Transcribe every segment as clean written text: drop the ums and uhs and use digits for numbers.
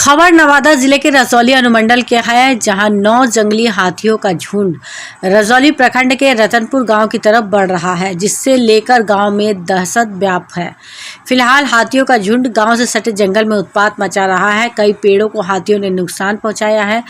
खबर नवादा जिले के रजौली अनुमंडल के है, जहां 9 जंगली हाथियों का झुंड रजौली प्रखंड के रतनपुर गांव की तरफ बढ़ रहा है, जिससे लेकर गांव में दहशत व्याप्त है। फिलहाल हाथियों का झुंड गांव से सटे जंगल में उत्पात मचा रहा है। कई पेड़ों को हाथियों ने नुकसान पहुंचाया है।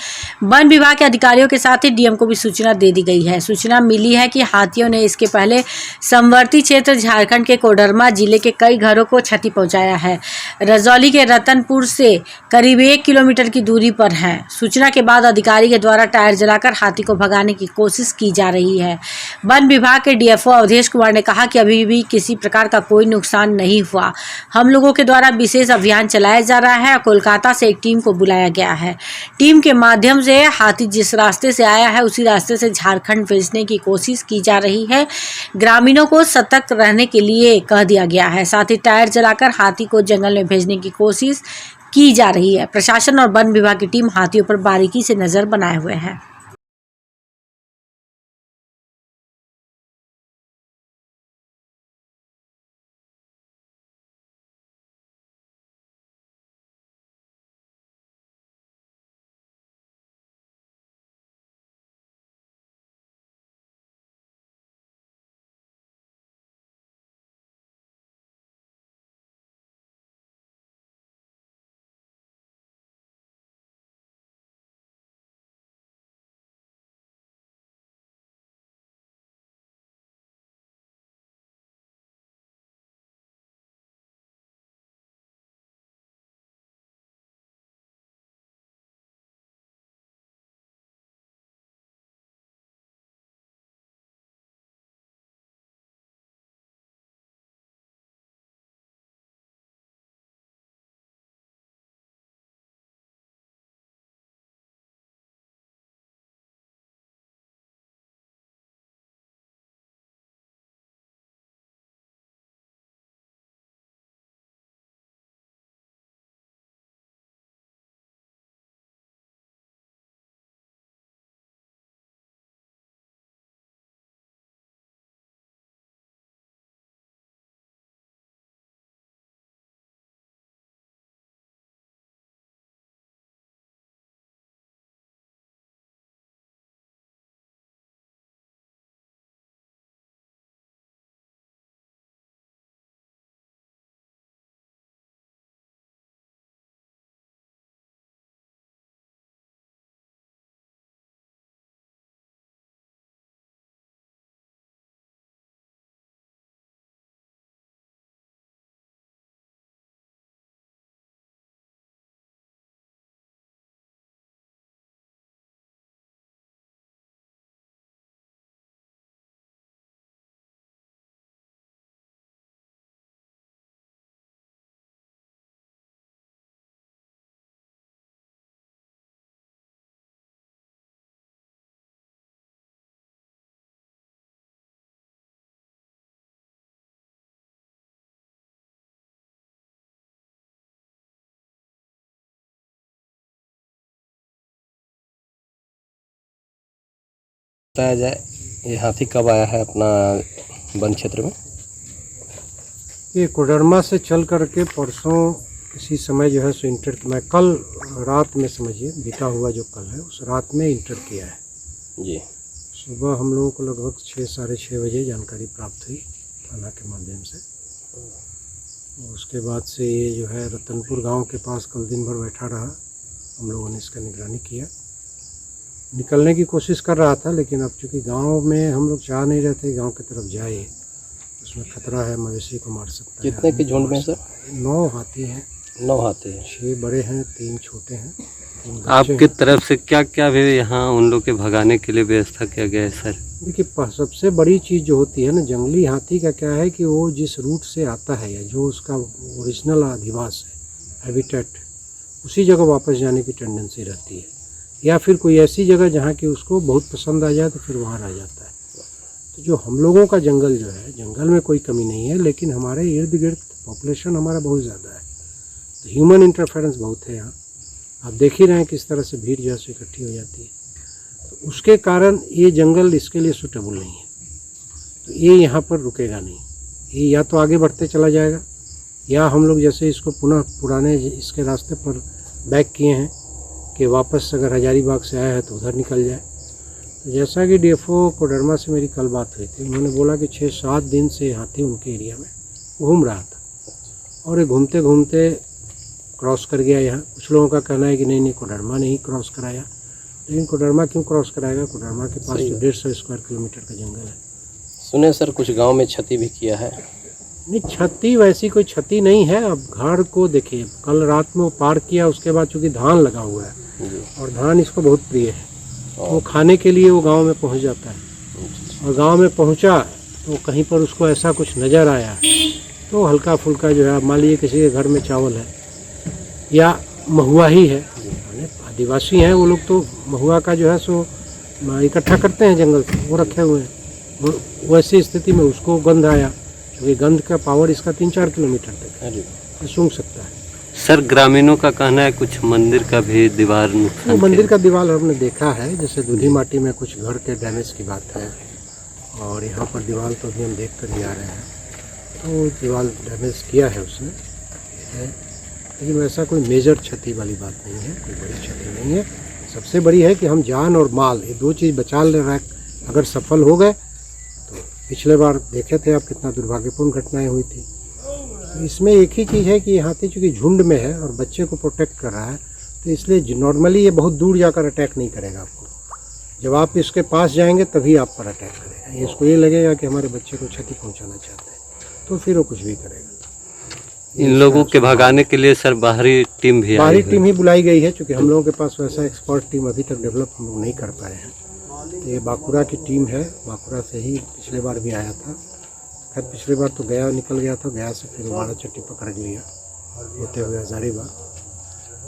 वन विभाग के अधिकारियों के साथ ही डीएम को भी सूचना दे दी गई है। सूचना मिली है कि हाथियों ने इसके पहले समवर्ती क्षेत्र झारखंड के कोडरमा जिले के कई घरों को क्षति पहुंचाया है। रजौली के रतनपुर से करीब 1 किलोमीटर की दूरी पर है। सूचना के बाद अधिकारी के द्वारा टायर जलाकर हाथी को भगाने की कोशिश की जा रही है। वन विभाग के डीएफओ अवधेश कुमार ने कहा कि अभी भी किसी प्रकार का कोई नुकसान नहीं हुआ। हम लोगों के द्वारा विशेष अभियान चलाया जा रहा है और कोलकाता से एक टीम को बुलाया गया है। टीम के माध्यम से हाथी जिस रास्ते से आया है उसी रास्ते से झारखंड भेजने की कोशिश की जा रही है। ग्रामीणों को सतर्क रहने के लिए कह दिया गया है। साथ ही टायर जलाकर हाथी को जंगल में भेजने की कोशिश की जा रही है। प्रशासन और वन विभाग की टीम हाथियों पर बारीकी से नजर बनाए हुए है। बताया जाए ये हाथी कब आया है अपना वन क्षेत्र में? ये कोडरमा से चल करके परसों इसी समय जो है सो इंटर मैं कल रात में समझिए बीता हुआ जो कल है उस रात में इंटर किया है जी। सुबह हम लोगों को लगभग 6 साढ़े 6 बजे जानकारी प्राप्त हुई थाना के माध्यम से। उसके बाद से ये जो है रतनपुर गांव के पास कल दिन भर बैठा रहा। हम लोगों ने इसका निगरानी किया, निकलने की कोशिश कर रहा था, लेकिन अब चूँकि गांव में हम लोग चाह नहीं रहे थे गाँव की तरफ जाए, उसमें खतरा है, मवेशी को मार सकता है। कितने के झुंड में सर? 9 हाथी हैं। 9 हाथी हैं। 6 बड़े हैं, 3 छोटे हैं। आपकी तरफ से क्या क्या भी यहाँ उन लोग के भगाने के लिए व्यवस्था किया गया है सर? देखिए सबसे बड़ी चीज़ जो होती है ना जंगली हाथी का क्या है कि वो जिस रूट से आता है या जो उसका ओरिजिनल अधिवास है, हैबिटेट, उसी जगह वापस जाने की टेंडेंसी रहती है, या फिर कोई ऐसी जगह जहाँ की उसको बहुत पसंद आ जाए तो फिर वहाँ रह जाता है। तो जो हम लोगों का जंगल जो है, जंगल में कोई कमी नहीं है, लेकिन हमारे इर्द गिर्द पॉपुलेशन हमारा बहुत ज़्यादा है, तो ह्यूमन इंटरफेरेंस बहुत है यहाँ। आप देख ही रहे हैं किस तरह से भीड़ जैसे इकट्ठी हो जाती है, तो उसके कारण ये जंगल इसके लिए सूटेबल नहीं है। तो ये यहाँ पर रुकेगा नहीं, ये या तो आगे बढ़ते चला जाएगा या हम लोग जैसे इसको पुनः पुराने इसके रास्ते पर बैक किए हैं कि वापस अगर हजारीबाग से आया है तो उधर निकल जाए। तो जैसा कि डीएफओ कोडरमा से मेरी कल बात हुई थी, उन्होंने बोला कि 6-7 दिन से हाथी उनके एरिया में घूम रहा था और ये घूमते घूमते क्रॉस कर गया यहाँ। कुछ लोगों का कहना है कि नहीं कोडरमा ने ही क्रॉस कराया, लेकिन कोडरमा क्यों क्रॉस कराएगा? कोडरमा के पास तो 150 स्क्वायर किलोमीटर का जंगल है। सुने सर कुछ गांव में क्षति भी किया है। नहीं, क्षति वैसी कोई क्षति नहीं है। अब घर को देखिए, कल रात में वो पार किया, उसके बाद चूँकि धान लगा हुआ है जी। और धान इसको बहुत प्रिय है, वो खाने के लिए वो गांव में पहुंच जाता है। और गांव में पहुंचा तो कहीं पर उसको ऐसा कुछ नज़र आया तो हल्का फुल्का जो है, मान लीजिए किसी के घर में चावल है या महुआ ही है, आदिवासी हैं वो लोग, तो महुआ का जो है सो इकट्ठा करते हैं जंगल से, वो रखे हुए हैं। वैसी स्थिति में उसको गंध आया, क्योंकि गंध का पावर इसका 3-4 किलोमीटर तक है, ये सूंघ सकता है। सर ग्रामीणों का कहना है कुछ मंदिर का भी दीवार नुकसान वो मंदिर का दीवार हमने देखा है, जैसे दूधी माटी में कुछ घर के डैमेज की बात है और यहाँ पर दीवार तो अभी हम देख कर ही आ रहे हैं, तो दीवार डैमेज किया है उसने है, लेकिन वैसा कोई मेजर क्षति वाली बात नहीं है, कोई बड़ी क्षति नहीं है। सबसे बड़ी है कि हम जान और माल, ये दो चीज़ बचा ले रहे, अगर सफल हो गए तो पिछले बार देखे थे आप कितना दुर्भाग्यपूर्ण घटनाएं हुई थी। तो इसमें एक ही चीज़ है कि हाथी चूँकि झुंड में है और बच्चे को प्रोटेक्ट कर रहा है, तो इसलिए नॉर्मली ये बहुत दूर जाकर अटैक नहीं करेगा आपको। जब आप इसके पास जाएंगे तभी आप पर अटैक करेगा। इसको ये लगेगा कि हमारे बच्चे को क्षति पहुँचाना चाहते हैं, तो फिर वो कुछ भी करेगा। इन लोगों के भगाने के लिए सर बाहरी टीम भी बाहरी टीम ही बुलाई गई है, क्योंकि हम लोगों के पास वैसा एक्सपर्ट टीम अभी तक डेवलप हम लोग नहीं कर पाए हैं। तो ये बांकुड़ा की टीम है, बांकुड़ा से ही पिछले बार भी आया था। खैर पिछले बार तो गया निकल गया था, गया से फिर बाड़ा चट्टी पकड़ लिया होते हुए हजारीबाग।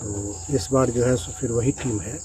तो इस बार जो है सो फिर वही टीम है